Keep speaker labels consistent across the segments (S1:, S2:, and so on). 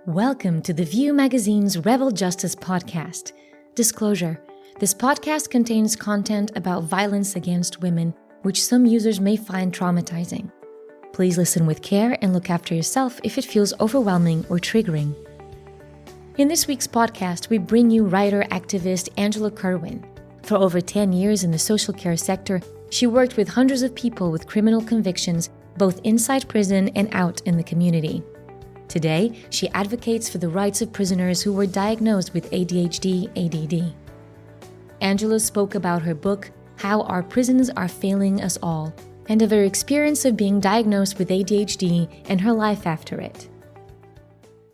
S1: Welcome to the View magazine's Rebel Justice podcast. Disclosure: this podcast contains content about violence against women, which some users may find traumatizing. Please listen with care and look after yourself if it feels overwhelming or triggering. In this week's podcast, we bring you writer-activist Angela Kirwin. For over 10 years in the social care sector, she worked with hundreds of people with criminal convictions, both inside prison and out in the community. Today, she advocates for the rights of prisoners who were diagnosed with ADHD/ADD. Angela spoke about her book, How Our Prisons Are Failing Us All, and of her experience of being diagnosed with ADHD and her life after it.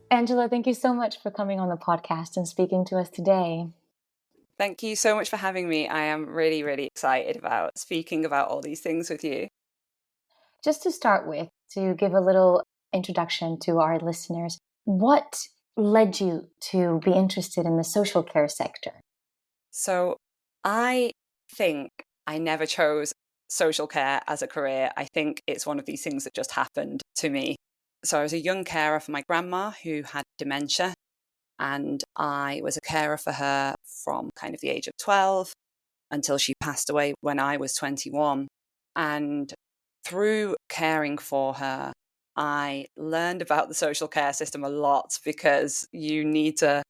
S1: Angela, thank you so much for coming on the podcast and speaking to us today.
S2: Thank you so much for having me. I am really, really excited about speaking about all these things with you.
S1: Just to start with, to give a little introduction to our listeners, what led you to be interested in the social care sector?
S2: So I think I never chose social care as a career. I think it's one of these things that just happened to me. So I was a young carer for my grandma who had dementia, and I was a carer for her from kind of the age of 12 until she passed away when I was 21. And through caring for her, I learned about the social care system a lot, because you need to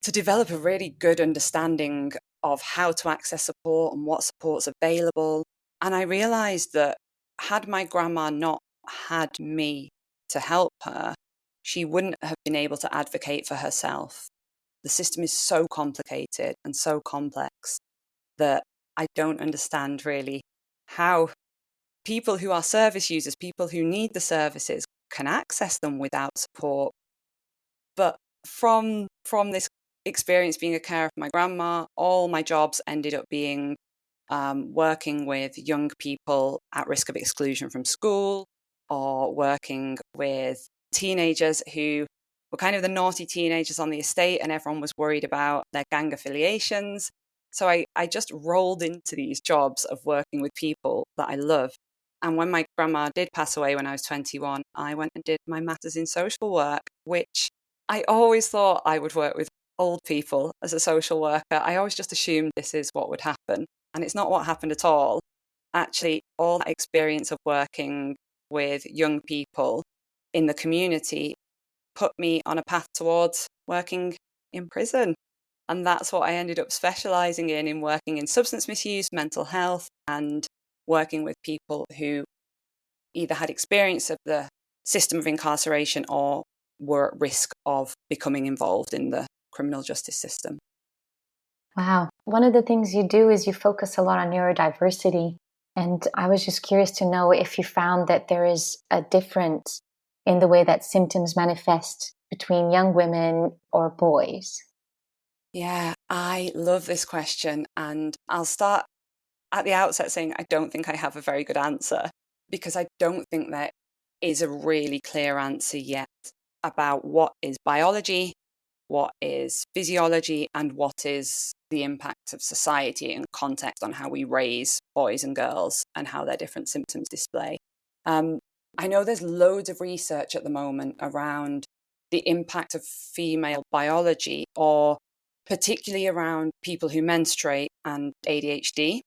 S2: develop a really good understanding of how to access support and what support's available. And I realised that had my grandma not had me to help her, she wouldn't have been able to advocate for herself. The system is so complicated and so complex that I don't understand really how people who are service users, people who need the services, can access them without support. But from this experience being a carer for my grandma, all my jobs ended up being working with young people at risk of exclusion from school, or working with teenagers who were kind of the naughty teenagers on the estate, and everyone was worried about their gang affiliations. So I just rolled into these jobs of working with people that I love. And when my grandma did pass away when I was 21, I went and did my master's in social work, which I always thought I would work with old people as a social worker. I always just assumed this is what would happen. And it's not what happened at all. Actually, all that experience of working with young people in the community put me on a path towards working in prison. And that's what I ended up specialising in working in substance misuse, mental health, and working with people who either had experience of the system of incarceration or were at risk of becoming involved in the criminal justice system.
S1: Wow. One of the things you do is you focus a lot on neurodiversity. And I was just curious to know if you found that there is a difference in the way that symptoms manifest between young women or boys.
S2: Yeah, I love this question. And I'll start at the outset saying I don't think I have a very good answer, because I don't think there is a really clear answer yet about what is biology, what is physiology, and what is the impact of society and context on how we raise boys and girls and how their different symptoms display. I know there's loads of research at the moment around the impact of female biology, or particularly around people who menstruate and ADHD.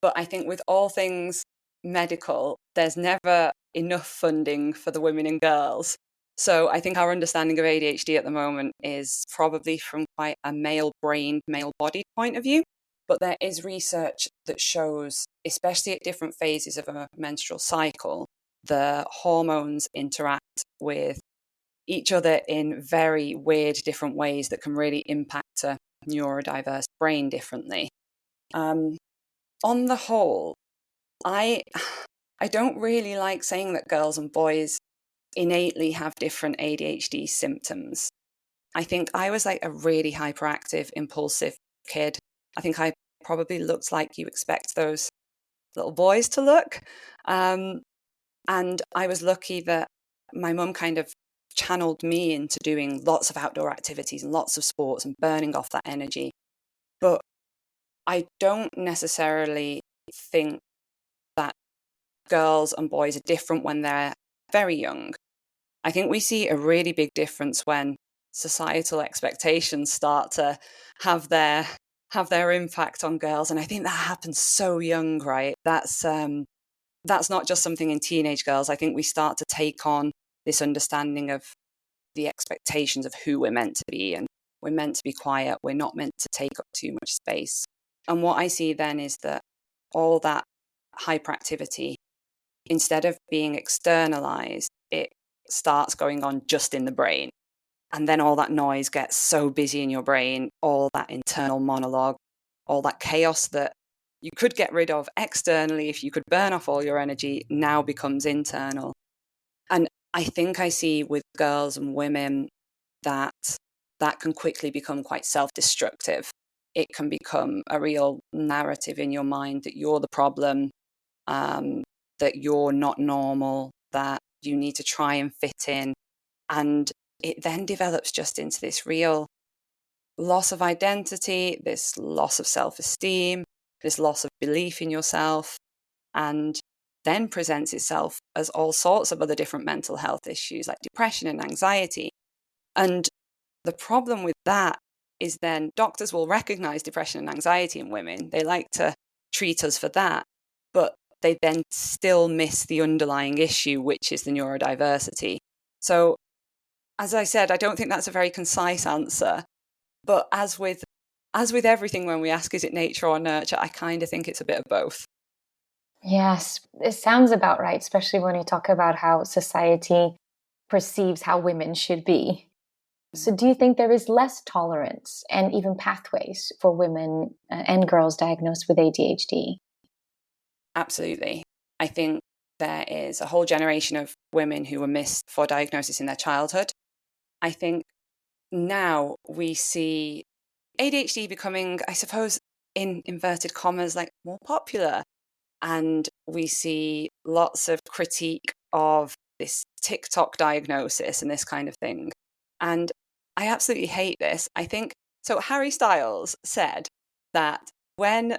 S2: But I think with all things medical, there's never enough funding for the women and girls. So I think our understanding of ADHD at the moment is probably from quite a male-brained, male-bodied point of view. But there is research that shows, especially at different phases of a menstrual cycle, the hormones interact with each other in very weird different ways that can really impact a neurodiverse brain differently. On the whole, I don't really like saying that girls and boys innately have different ADHD symptoms. I think I was like a really hyperactive, impulsive kid. I think I probably looked like you expect those little boys to look. And I was lucky that my mum kind of channeled me into doing lots of outdoor activities and lots of sports and burning off that energy. But I don't necessarily think that girls and boys are different when they're very young. I think we see a really big difference when societal expectations start to have their impact on girls. And I think that happens so young, right? That's not just something in teenage girls. I think we start to take on this understanding of the expectations of who we're meant to be, and we're meant to be quiet. We're not meant to take up too much space. And what I see then is that all that hyperactivity, instead of being externalized, it starts going on just in the brain. And then all that noise gets so busy in your brain, all that internal monologue, all that chaos that you could get rid of externally if you could burn off all your energy, now becomes internal. And I think I see with girls and women that can quickly become quite self-destructive. It can become a real narrative in your mind that you're the problem, that you're not normal, that you need to try and fit in. And it then develops just into this real loss of identity, this loss of self-esteem, this loss of belief in yourself, and then presents itself as all sorts of other different mental health issues like depression and anxiety. And the problem with that is then doctors will recognize depression and anxiety in women. They like to treat us for that, but they then still miss the underlying issue, which is the neurodiversity. So, as I said, I don't think that's a very concise answer. But as with everything, when we ask, is it nature or nurture, I kind of think it's a bit of both.
S1: Yes, it sounds about right, especially when you talk about how society perceives how women should be. So do you think there is less tolerance and even pathways for women and girls diagnosed with ADHD?
S2: Absolutely. I think there is a whole generation of women who were missed for diagnosis in their childhood. I think now we see ADHD becoming, I suppose, in inverted commas, like more popular. And we see lots of critique of this TikTok diagnosis and this kind of thing. And I absolutely hate this. I think, so Harry Styles said that when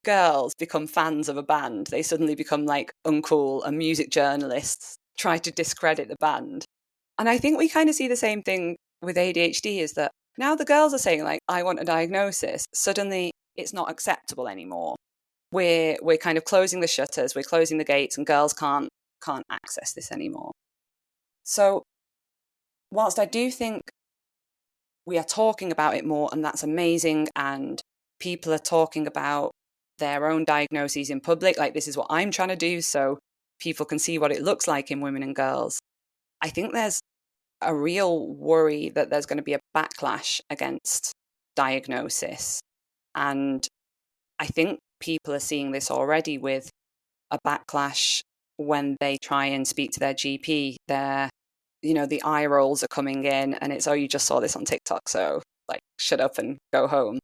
S2: girls become fans of a band, they suddenly become like uncool, and music journalists try to discredit the band. And I think we kind of see the same thing with ADHD, is that now the girls are saying, like, I want a diagnosis. Suddenly it's not acceptable anymore. We're kind of closing the shutters, we're closing the gates, and girls can't access this anymore. So whilst I do think we are talking about it more, and that's amazing, and people are talking about their own diagnoses in public, like this is what I'm trying to do so people can see what it looks like in women and girls, I think there's a real worry that there's going to be a backlash against diagnosis. And I think people are seeing this already with a backlash when they try and speak to their GP. The eye rolls are coming in, and it's, oh, you just saw this on TikTok, so like shut up and go home.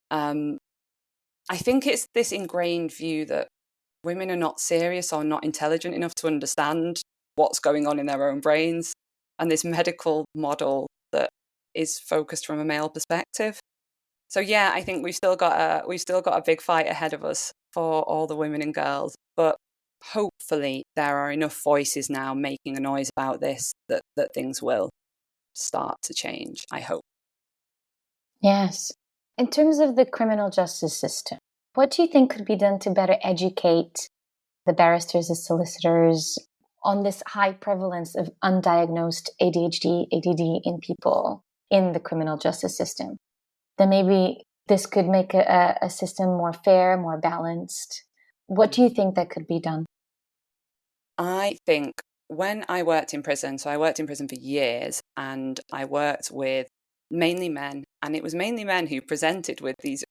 S2: I think it's this ingrained view that women are not serious or not intelligent enough to understand what's going on in their own brains, and this medical model that is focused from a male perspective. So yeah, I think we've still got a big fight ahead of us for all the women and girls, but hopefully there are enough voices now making a noise about this that things will start to change, I hope.
S1: Yes. In terms of the criminal justice system, what do you think could be done to better educate the barristers, the solicitors on this high prevalence of undiagnosed ADHD, ADD in people in the criminal justice system? Then maybe this could make a system more fair, more balanced. What do you think that could be done?
S2: I think when I worked in prison, so I worked in prison for years, and I worked with mainly men, and it was mainly men who presented with these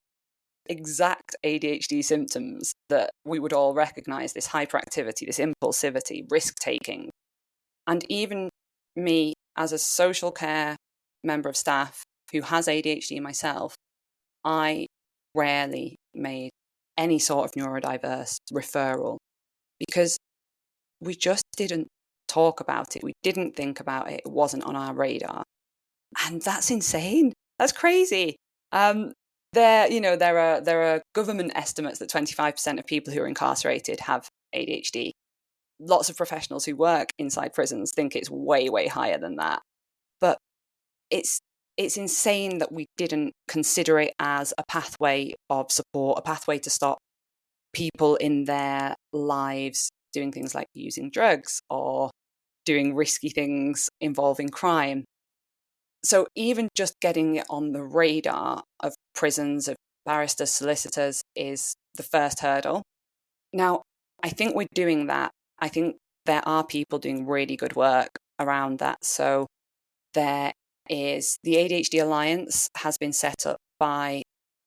S2: exact ADHD symptoms that we would all recognize, this hyperactivity, this impulsivity, risk-taking. And even me, as a social care member of staff who has ADHD myself, I rarely made any sort of neurodiverse referral because we just didn't talk about it. We didn't think about it. It wasn't on our radar. And that's insane. That's crazy. There are government estimates that 25% of people who are incarcerated have ADHD. Lots of professionals who work inside prisons think it's way, way higher than that. But it's insane that we didn't consider it as a pathway of support, a pathway to stop people in their lives doing things like using drugs or doing risky things involving crime. So even just getting it on the radar of prisons, of barristers, solicitors is the first hurdle. Now, I think we're doing that. I think there are people doing really good work around that. So there is the ADHD Alliance has been set up by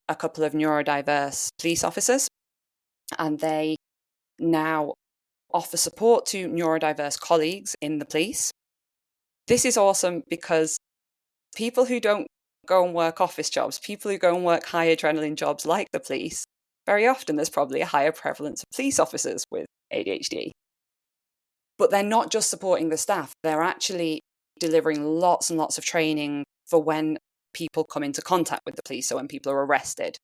S2: a couple of neurodiverse police officers, and they now offer support to neurodiverse colleagues in the police. This is awesome because people who don't go and work office jobs, people who go and work high adrenaline jobs like the police, very often there's probably a higher prevalence of police officers with ADHD. But they're not just supporting the staff, they're actually delivering lots and lots of training for when people come into contact with the police, so when people are arrested.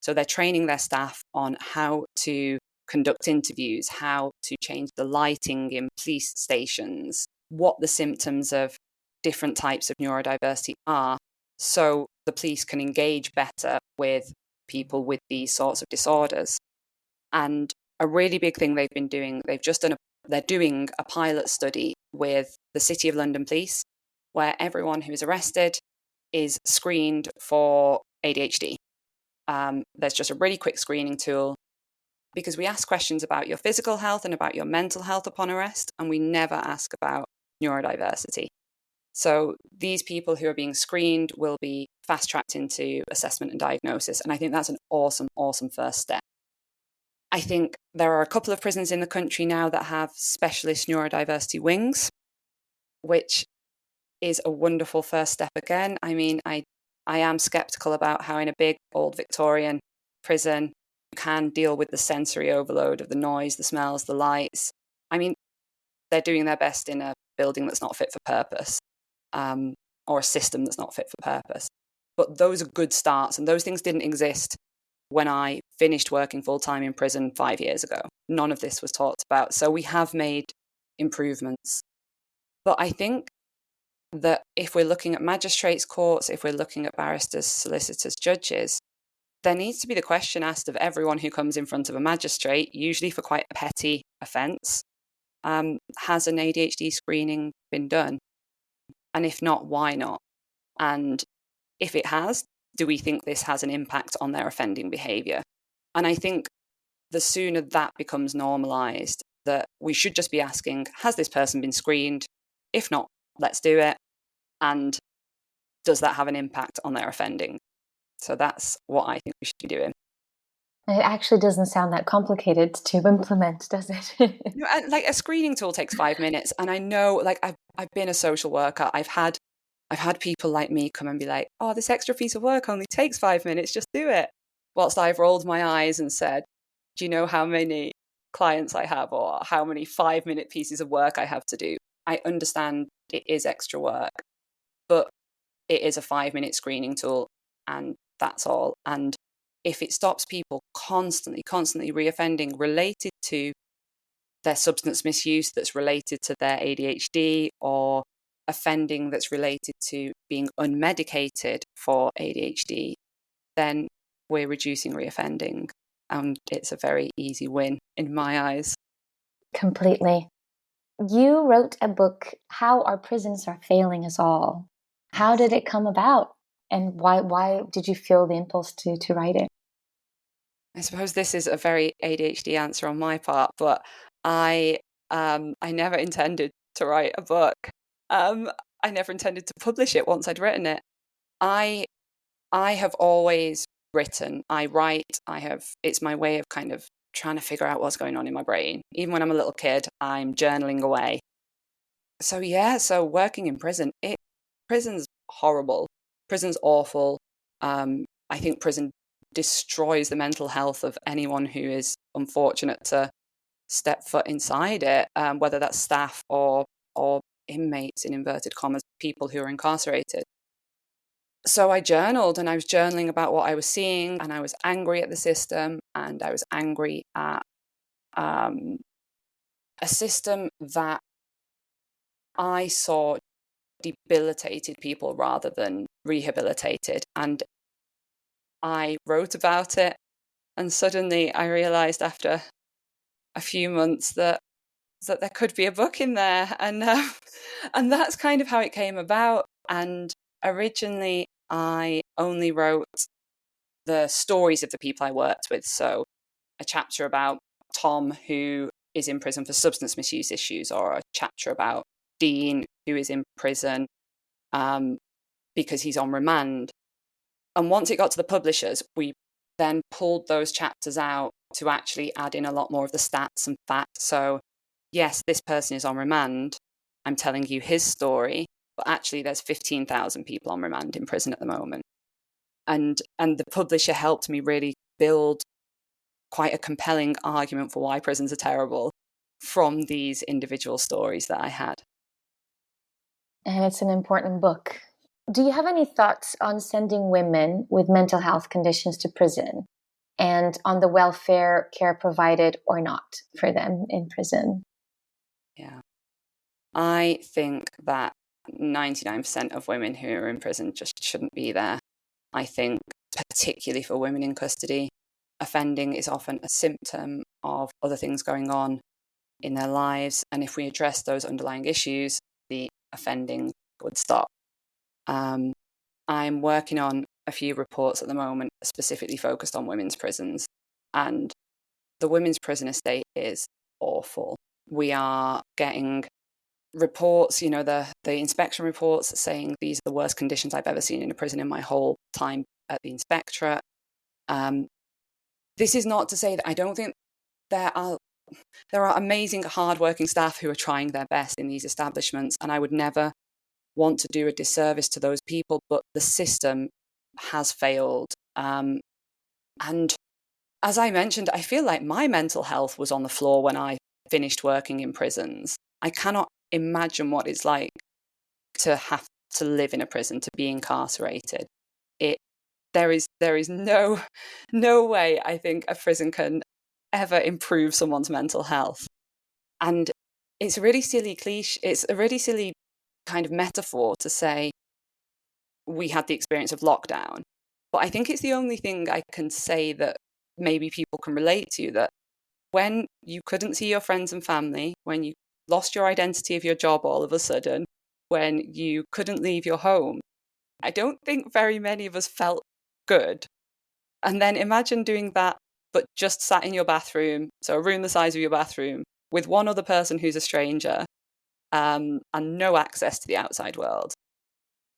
S2: So they're training their staff on how to conduct interviews, how to change the lighting in police stations, what the symptoms of different types of neurodiversity are, so the police can engage better with people with these sorts of disorders. And a really big thing they've been doing, they're doing a pilot study with the City of London Police, where everyone who is arrested is screened for ADHD. There's just a really quick screening tool, because we ask questions about your physical health and about your mental health upon arrest, and we never ask about neurodiversity. So these people who are being screened will be fast-tracked into assessment and diagnosis, and I think that's an awesome, awesome first step. I think there are a couple of prisons in the country now that have specialist neurodiversity wings, which is a wonderful first step again. I mean, I am skeptical about how in a big old Victorian prison you can deal with the sensory overload of the noise, the smells, the lights. I mean, they're doing their best in a building that's not fit for purpose, or a system that's not fit for purpose. But those are good starts, and those things didn't exist when I finished working full-time in prison 5 years ago. None of this was talked about. So we have made improvements. But I think that if we're looking at magistrates' courts, if we're looking at barristers, solicitors, judges, there needs to be the question asked of everyone who comes in front of a magistrate, usually for quite a petty offence, has an ADHD screening been done? And if not, why not? And if it has, do we think this has an impact on their offending behaviour? And I think the sooner that becomes normalised, that we should just be asking, has this person been screened? If not, let's do it. And does that have an impact on their offending? So that's what I think we should be doing.
S1: It actually doesn't sound that complicated to implement, does it?
S2: Like a screening tool takes 5 minutes. And I know, like, I've been a social worker. I've had people like me come and be like, oh, this extra piece of work only takes 5 minutes, just do it. Whilst I've rolled my eyes and said, do you know how many clients I have, or how many 5-minute pieces of work I have to do? I understand it is extra work, but it is a 5-minute screening tool, and that's all. And if it stops people constantly reoffending related to their substance misuse that's related to their ADHD, or offending that's related to being unmedicated for ADHD, then we're reducing reoffending. And it's a very easy win in my eyes.
S1: Completely. You wrote a book, How Our Prisons Are Failing Us All. How did it come about? And why did you feel the impulse to write it?
S2: I suppose this is a very ADHD answer on my part, but I never intended to write a book. I never intended to publish it once I'd written it. I have always written. I write. It's my way of kind of trying to figure out what's going on in my brain. Even when I'm a little kid, I'm journaling away. So working in prison, prison's horrible. Prison's awful. I think prison destroys the mental health of anyone who is unfortunate to step foot inside it, whether that's staff or inmates, in inverted commas, people who are incarcerated. So I journaled, and I was journaling about what I was seeing, and I was angry at the system, and I was angry at a system that I saw debilitated people rather than rehabilitated. And I wrote about it, and suddenly I realized after a few months that there could be a book in there, and that's kind of how it came about. And originally I only wrote the stories of the people I worked with, so a chapter about Tom, who is in prison for substance misuse issues, or a chapter about Dean, who is in prison because he's on remand. And once it got to the publishers, we then pulled those chapters out to actually add in a lot more of the stats and facts. So yes, this person is on remand. I'm telling you his story, but actually there's 15,000 people on remand in prison at the moment. And the publisher helped me really build quite a compelling argument for why prisons are terrible from these individual stories that I had.
S1: And it's an important book. Do you have any thoughts on sending women with mental health conditions to prison, and on the welfare care provided or not for them in prison?
S2: Yeah. I think that 99% of women who are in prison just shouldn't be there. I think, particularly for women in custody, offending is often a symptom of other things going on in their lives. And if we address those underlying issues, the offending would stop. I'm working on a few reports at the moment specifically focused on women's prisons, and the women's prison estate is awful. We are getting reports, the inspection reports saying these are the worst conditions I've ever seen in a prison in my whole time at the inspectorate. This is not to say that I don't think there are amazing, hardworking staff who are trying their best in these establishments, and I would never want to do a disservice to those people, but the system has failed. And as I mentioned, I feel like my mental health was on the floor when I finished working in prisons. I cannot imagine what it's like to have to live in a prison, to be incarcerated. There is no way I think a prison can ever improve someone's mental health. And it's a really silly cliche. It's a really silly kind of metaphor to say we had the experience of lockdown. But I think it's the only thing I can say that maybe people can relate to, that when you couldn't see your friends and family, when you lost your identity of your job all of a sudden, when you couldn't leave your home, I don't think very many of us felt good. And then imagine doing that, but just sat in your bathroom, so a room the size of your bathroom, with one other person who's a stranger, and no access to the outside world.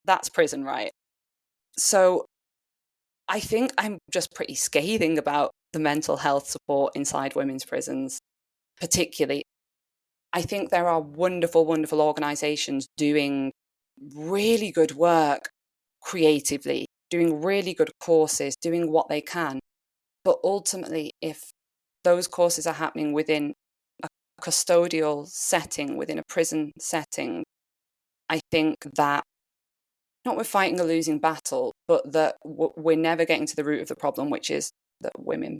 S2: That's prison, right? So I think I'm just pretty scathing about the mental health support inside women's prisons, particularly. I think there are wonderful, wonderful organisations doing really good work creatively, doing really good courses, doing what they can. But ultimately, if those courses are happening within a custodial setting, within a prison setting, I think that not we're fighting a losing battle, but that we're never getting to the root of the problem, which is that women,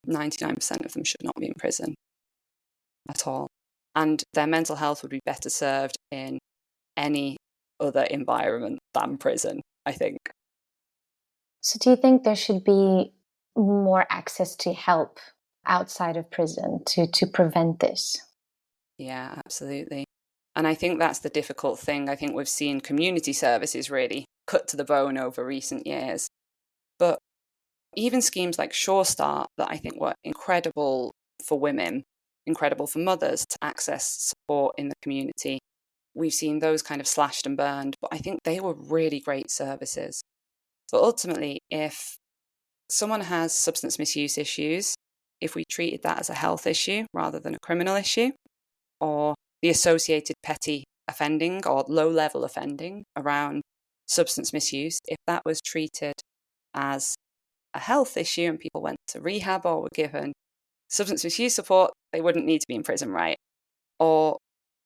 S2: 99% of them should not be in prison at all. And their mental health would be better served in any other environment than prison, I think.
S1: So do you think there should be more access to help outside of prison to prevent this?
S2: Yeah, absolutely. And I think that's the difficult thing. I think we've seen community services really cut to the bone over recent years. But even schemes like Sure Start, that I think were incredible for women, incredible for mothers to access support in the community, we've seen those kind of slashed and burned. But I think they were really great services. But ultimately, if someone has substance misuse issues, if we treated that as a health issue rather than a criminal issue, or the associated petty offending or low-level offending around substance misuse, if that was treated as a health issue and people went to rehab or were given substance misuse support, they wouldn't need to be in prison, right? Or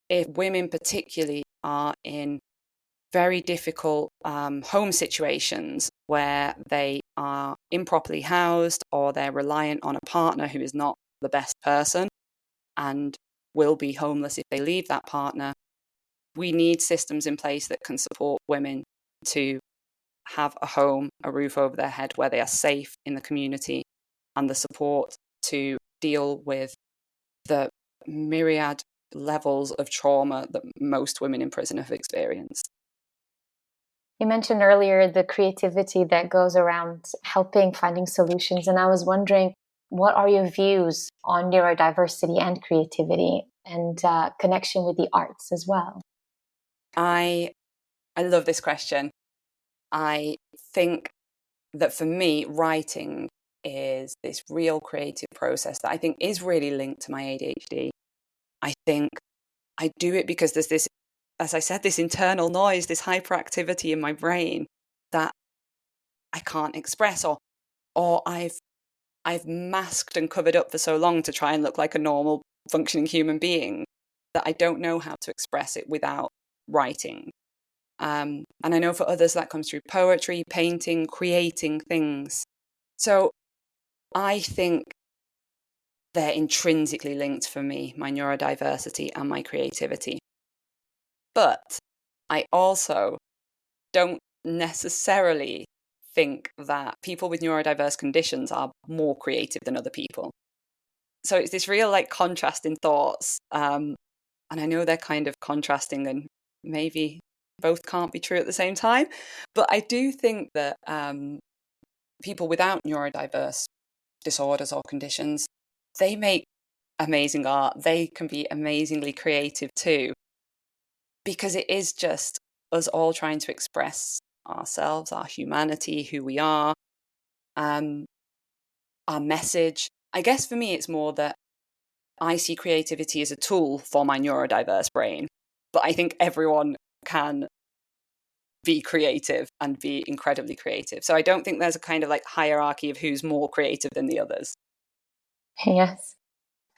S2: if women particularly are in very difficult home situations where they are improperly housed, or they're reliant on a partner who is not the best person and will be homeless if they leave that partner, we need systems in place that can support women to have a home, a roof over their head, where they are safe in the community, and the support to deal with the myriad levels of trauma that most women in prison have experienced.
S1: You mentioned earlier the creativity that goes around helping finding solutions, and I was wondering, what are your views on neurodiversity and creativity and connection with the arts as well?
S2: I love this question. I think that for me, writing is this real creative process that I think is really linked to my ADHD. I think I do it because there's this, as I said, this internal noise, this hyperactivity in my brain that I can't express, or I've masked and covered up for so long to try and look like a normal functioning human being that I don't know how to express it without writing. And I know for others that comes through poetry, painting, creating things. So I think they're intrinsically linked for me, my neurodiversity and my creativity. But I also don't necessarily think that people with neurodiverse conditions are more creative than other people. So it's this real contrast in thoughts. And I know they're kind of contrasting and maybe both can't be true at the same time. But I do think that people without neurodiverse disorders or conditions, they make amazing art. They can be amazingly creative too, because it is just us all trying to express ourselves, our humanity, who we are, our message. I guess for me, it's more that I see creativity as a tool for my neurodiverse brain, but I think everyone can be creative and be incredibly creative. So I don't think there's a kind of hierarchy of who's more creative than the others.
S1: Yes.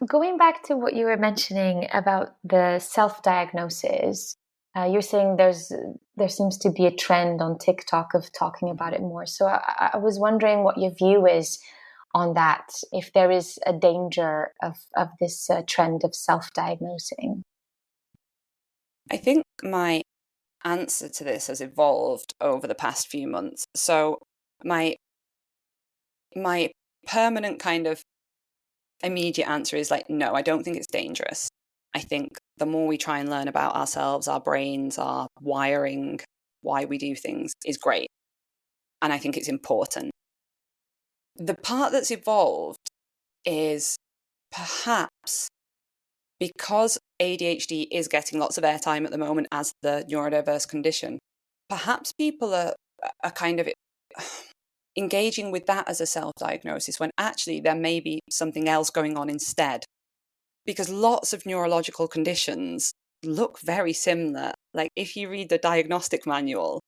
S1: Going back to what you were mentioning about the self-diagnosis, you're saying there seems to be a trend on TikTok of talking about it more. So I was wondering what your view is on that, if there is a danger of this trend of self-diagnosing.
S2: I think my answer to this has evolved over the past few months. So my permanent kind of immediate answer is no, I don't think it's dangerous. I think the more we try and learn about ourselves, our brains, our wiring, why we do things is great. And I think it's important. The part that's evolved is perhaps because ADHD is getting lots of airtime at the moment as the neurodiverse condition, perhaps people are kind of engaging with that as a self-diagnosis when actually there may be something else going on instead. Because lots of neurological conditions look very similar. If you read the diagnostic manual,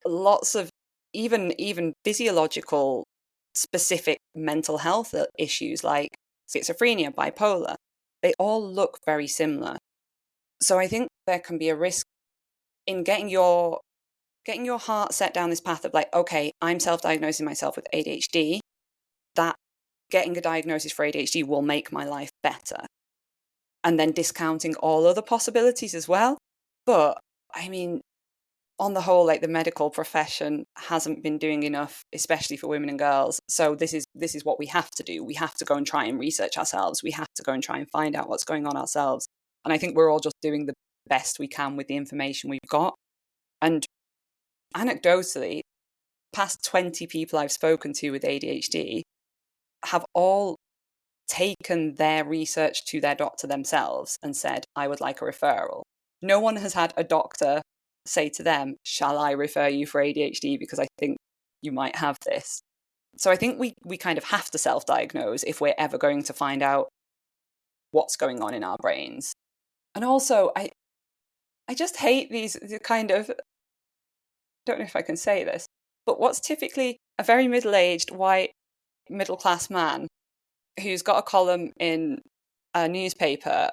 S2: lots of even physiological specific mental health issues like schizophrenia, bipolar, they all look very similar. So I think there can be a risk in getting your heart set down this path of okay, I'm self-diagnosing myself with ADHD, that getting a diagnosis for ADHD will make my life better. And then discounting all other possibilities as well. But I mean, on the whole, the medical profession hasn't been doing enough, especially for women and girls. So this is what we have to do. We have to go and try and research ourselves. We have to go and try and find out what's going on ourselves. And I think we're all just doing the best we can with the information we've got. And anecdotally, past 20 people I've spoken to with ADHD have all taken their research to their doctor themselves and said, I would like a referral. No one has had a doctor say to them, shall I refer you for ADHD because I think you might have this. So I think we kind of have to self-diagnose if we're ever going to find out what's going on in our brains. And also, I just hate these kind of, don't know if I can say this, but what's typically a very middle-aged, white, middle-class man who's got a column in a newspaper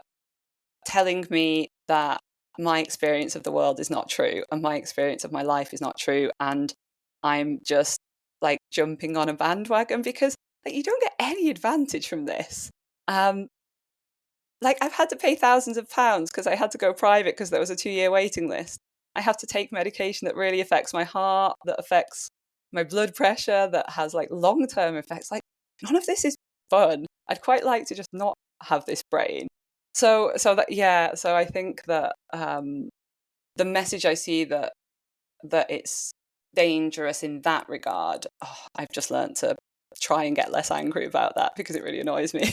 S2: telling me that my experience of the world is not true and my experience of my life is not true, and I'm just jumping on a bandwagon because you don't get any advantage from this. like I've had to pay thousands of pounds because I had to go private because there was a 2-year waiting list. I have to take medication that really affects my heart, that affects my blood pressure, that has like long-term effects. Like none of this is fun. I'd quite like to just not have this brain. So I think that the message I see that it's dangerous in that regard, I've just learned to try and get less angry about that because it really annoys me.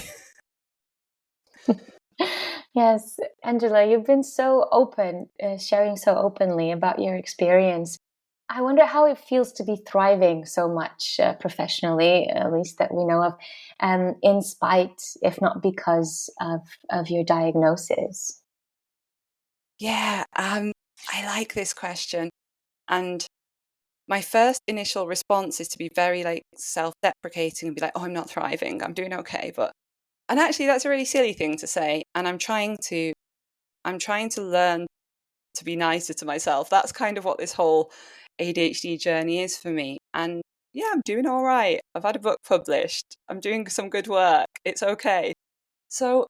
S1: Yes, Angela, you've been so open, sharing so openly about your experience. I wonder how it feels to be thriving so much professionally, at least that we know of, in spite, if not because of your diagnosis.
S2: Yeah, I like this question. And my first initial response is to be very like self-deprecating and be like, oh, I'm not thriving, I'm doing okay. And actually that's a really silly thing to say. And I'm trying to learn to be nicer to myself. That's kind of what this whole ADHD journey is for me. And yeah, I'm doing all right. I've had a book published. I'm doing some good work. It's okay. So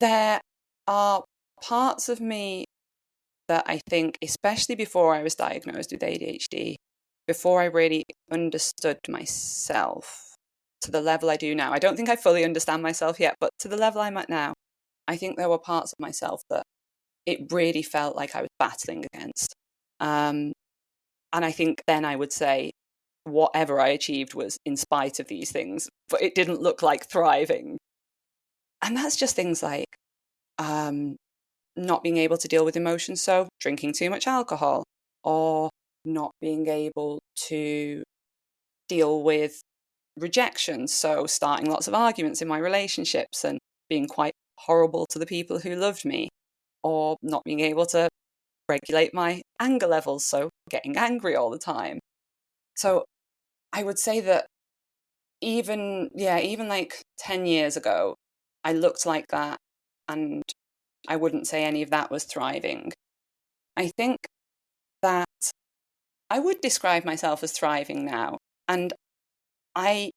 S2: there are parts of me that I think, especially before I was diagnosed with ADHD, before I really understood myself to the level I do now. I don't think I fully understand myself yet, but to the level I'm at now, I think there were parts of myself that it really felt like I was battling against. And I think then I would say whatever I achieved was in spite of these things, but it didn't look like thriving. And that's just things like not being able to deal with emotions, so drinking too much alcohol, or not being able to deal with rejection, so starting lots of arguments in my relationships and being quite horrible to the people who loved me, or not being able to regulate my anger levels, so getting angry all the time. So I would say that even like 10 years ago, I looked like that, and I wouldn't say any of that was thriving. I think that I would describe myself as thriving now. And I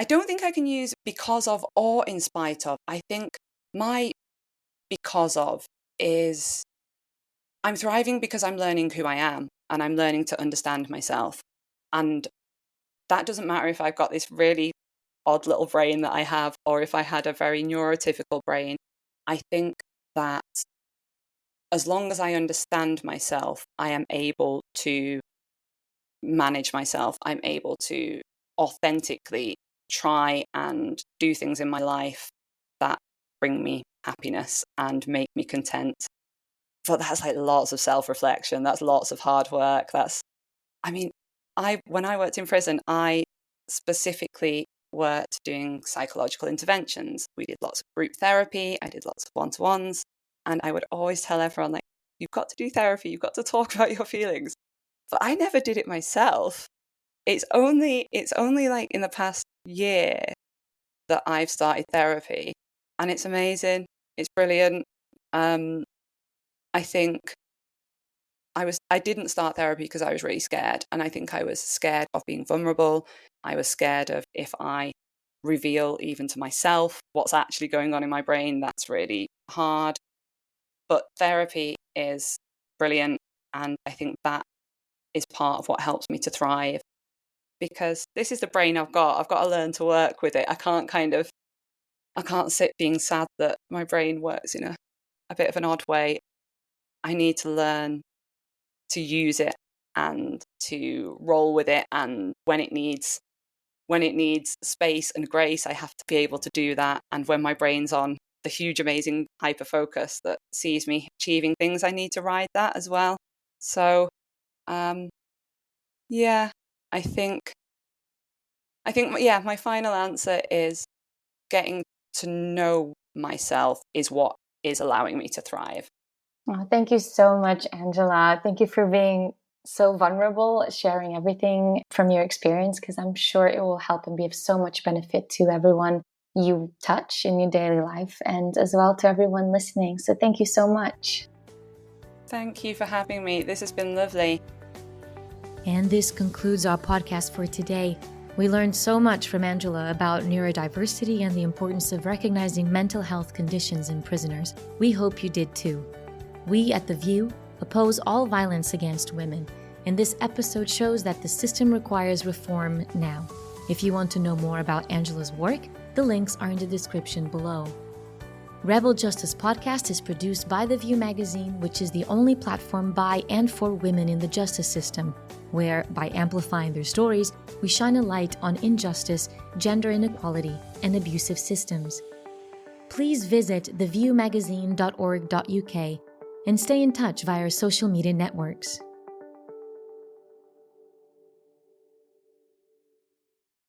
S2: don't think I can use because of or in spite of. I think my because of is I'm thriving because I'm learning who I am and I'm learning to understand myself. And that doesn't matter if I've got this really odd little brain that I have or if I had a very neurotypical brain. I think that as long as I understand myself, I am able to manage myself. I'm able to authentically try and do things in my life that bring me happiness and make me content. But that's like lots of self-reflection. That's lots of hard work. When I worked in prison, I specifically worked doing psychological interventions. We did lots of group therapy. I did lots of one-to-ones. And I would always tell everyone, like, you've got to do therapy. You've got to talk about your feelings. But I never did it myself. It's only like in the past year that I've started therapy. And it's amazing. It's brilliant. I think I didn't start therapy because I was really scared. And I think I was scared of being vulnerable. I was scared of if I reveal even to myself what's actually going on in my brain, that's really hard. But therapy is brilliant. And I think that is part of what helps me to thrive. Because this is the brain I've got. I've got to learn to work with it. I can't sit being sad that my brain works in a bit of an odd way. I need to learn to use it and to roll with it, and when it needs space and grace, I have to be able to do that. And when my brain's on the huge amazing hyper focus that sees me achieving things, I need to ride that as well. So I think my final answer is getting to know myself is what is allowing me to thrive.
S1: Oh, thank you so much, Angela. Thank you for being so vulnerable, sharing everything from your experience, because I'm sure it will help and be of so much benefit to everyone you touch in your daily life and as well to everyone listening. So thank you so much.
S2: Thank you for having me. This has been lovely.
S1: And this concludes our podcast for today. We learned so much from Angela about neurodiversity and the importance of recognizing mental health conditions in prisoners. We hope you did too. We at The View oppose all violence against women, and this episode shows that the system requires reform now. If you want to know more about Angela's work, the links are in the description below. Rebel Justice Podcast is produced by The View magazine, which is the only platform by and for women in the justice system, where, by amplifying their stories, we shine a light on injustice, gender inequality, and abusive systems. Please visit theviewmagazine.org.uk and stay in touch via our social media networks.